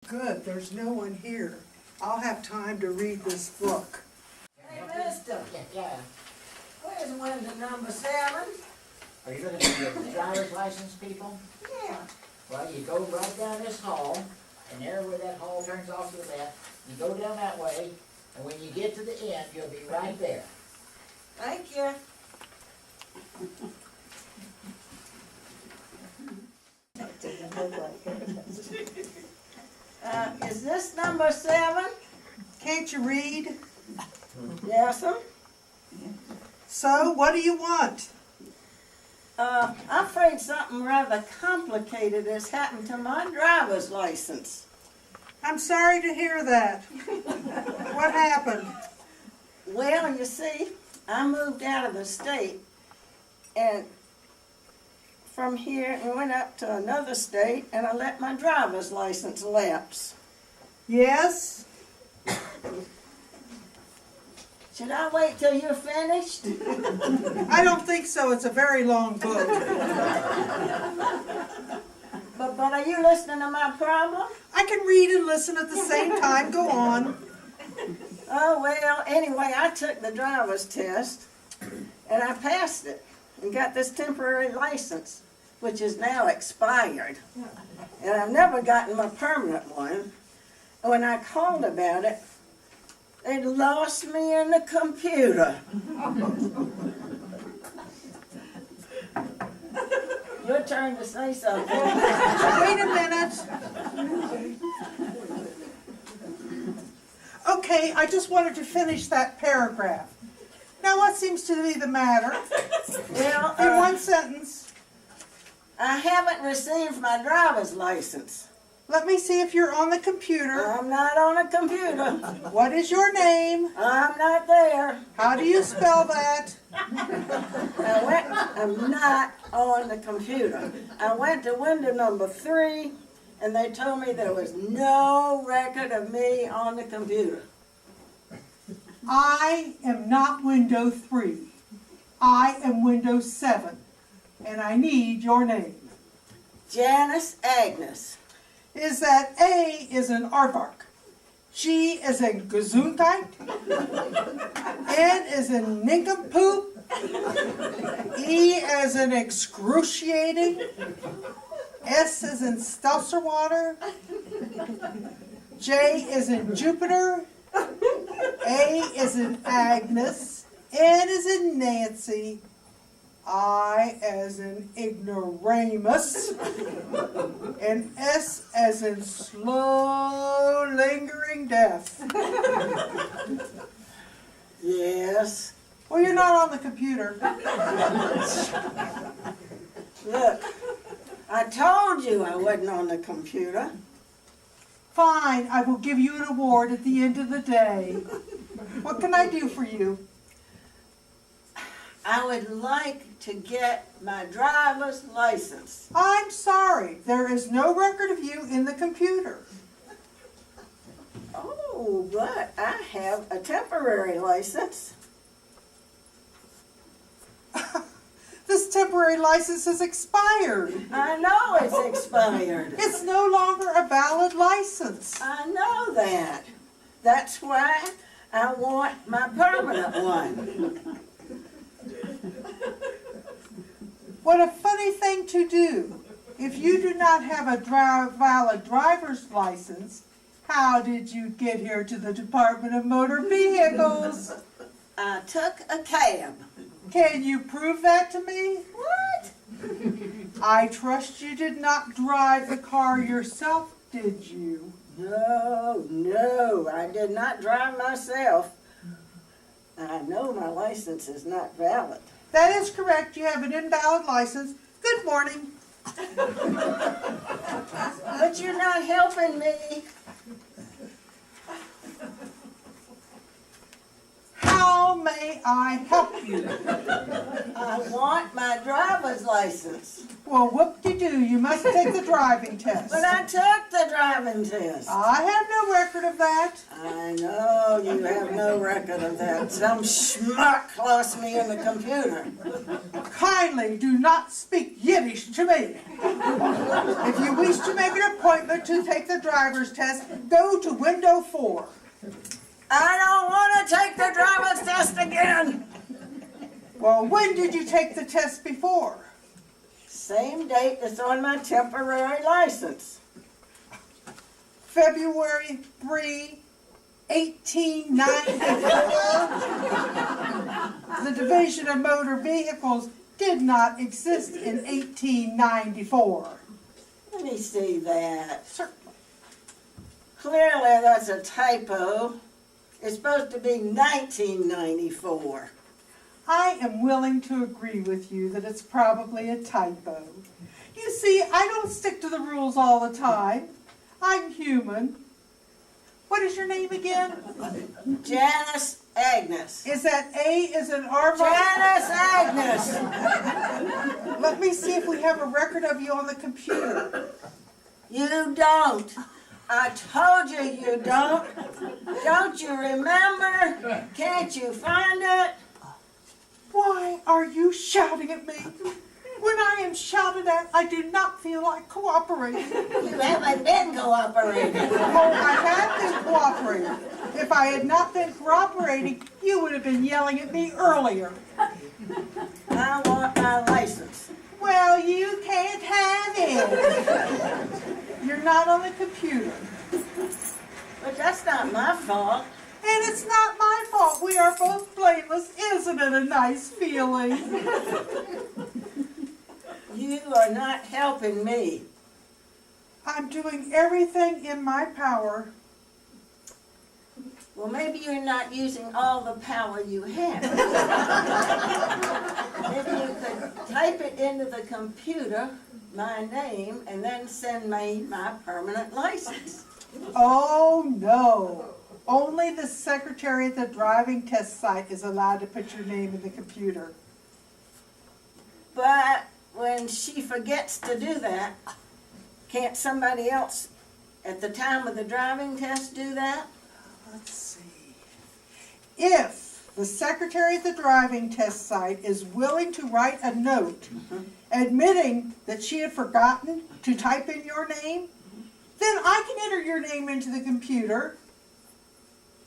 Good, there's no one here. I'll have time to read this book. Hey, mister. Yeah. Where's window number 7? Are you looking for your driver's license, people? Yeah. Well, you go right down this hall, and there where that hall turns off to the left, you go down that way, and when you get to the end, you'll be right there. Thank you. Is this number 7? Can't you read? Yes, sir. So, what do you want? I'm afraid something rather complicated has happened to my driver's license. I'm sorry to hear that. What happened? Well, you see, I moved out of the state and from here and went up to another state and I let my driver's license lapse. Yes? Should I wait till you're finished? I don't think so. It's a very long book. But are you listening to my problem? I can read and listen at the same time. Go on. Oh, well, anyway, I took the driver's test and I passed it and got this temporary license, which is now expired. And I've never gotten my permanent one. And when I called about it, they lost me in the computer. Your turn to say something. Wait a minute. Okay, I just wanted to finish that paragraph. Now, what seems to be the matter? Well, In one sentence. I haven't received my driver's license. Let me see if you're on the computer. I'm not on a computer. What is your name? I'm not there. How do you spell that? I'm not on the computer. I went to window number 3, and they told me there was no record of me on the computer. I am not window 3. I am window 7. And I need your name. Janice Agnes. Is that A is an aardvark, G is in Gesundheit, N is in nincompoop, E as in excruciating, S is in Stelzerwater, J is in Jupiter, A is in Agnes, N is in Nancy, I as in ignoramus, and S as in slow lingering death. Yes. Well, you're not on the computer. Look, I told you I wasn't on the computer. Fine, I will give you an award at the end of the day. What can I do for you? I would like to get my driver's license. I'm sorry, there is no record of you in the computer. Oh, but I have a temporary license. This temporary license has expired. I know it's expired. It's no longer a valid license. I know that. That's why I want my permanent one. What a funny thing to do. If you do not have a valid driver's license, how did you get here to the Department of Motor Vehicles? I took a cab. Can you prove that to me? What? I trust you did not drive the car yourself, did you? No, I did not drive myself. I know my license is not valid. That is correct. You have an invalid license. Good morning. But you're not helping me. How may I help you? I want my driver's license. Well, whoop-de-doo, you must take the driving test. But I took the driving test. I have no record of that. I know you have no record of that. Some schmuck lost me in the computer. Kindly do not speak Yiddish to me. If you wish to make an appointment to take the driver's test, go to window 4. I don't want to take the driver's test again. Well, when did you take the test before? Same date that's on my temporary license. February 3, 1894. The Division of Motor Vehicles did not exist in 1894. Let me see that. Certainly. Clearly that's a typo. It's supposed to be 1994. I am willing to agree with you that it's probably a typo. You see, I don't stick to the rules all the time. I'm human. What is your name again? Janice Agnes. Is that A as in Armand? Janice Agnes. Let me see if we have a record of you on the computer. You don't. I told you you don't. Don't you remember? Can't you find it? Why are you shouting at me? When I am shouted at, I do not feel like cooperating. You haven't been cooperating. Oh, I have been cooperating. If I had not been cooperating, you would have been yelling at me earlier. I want my license. Well, you can't have it. You're not on the computer. But that's not my fault. And it's not my fault. We are both blameless. Isn't it a nice feeling? You are not helping me. I'm doing everything in my power. Well, maybe you're not using all the power you have. Maybe you could type it into the computer, my name, and then send me my permanent license. Oh, no. Only the secretary at the driving test site is allowed to put your name in the computer. But when she forgets to do that, can't somebody else at the time of the driving test do that? Let's see. If the secretary at the driving test site is willing to write a note admitting that she had forgotten to type in your name, then I can enter your name into the computer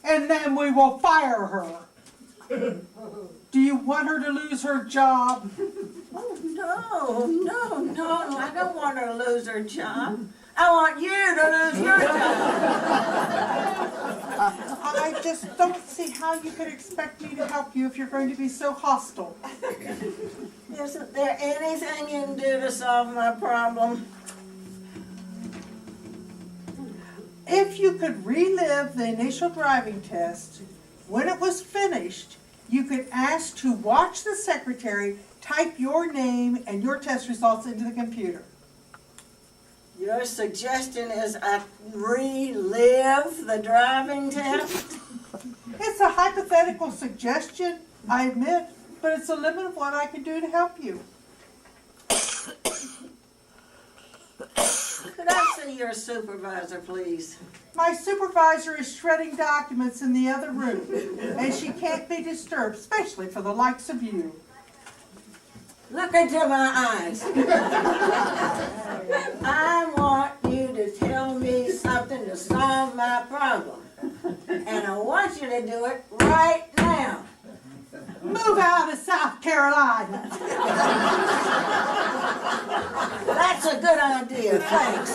and then we will fire her. Do you want her to lose her job? Oh, no, I don't want her to lose her job. I want you to lose your job. I just don't see how you could expect me to help you if you're going to be so hostile. Isn't there anything you can do to solve my problem? If you could relive the initial driving test, when it was finished, you could ask to watch the secretary type your name and your test results into the computer. Your suggestion is I relive the driving test? It's a hypothetical suggestion, I admit, but it's a limit of what I can do to help you. Could I see your supervisor, please? My supervisor is shredding documents in the other room, and she can't be disturbed, especially for the likes of you. Look into my eyes. I want you to tell me something to solve my problem. And I want you to do it right now. Move out of South Carolina. That's a good idea, thanks.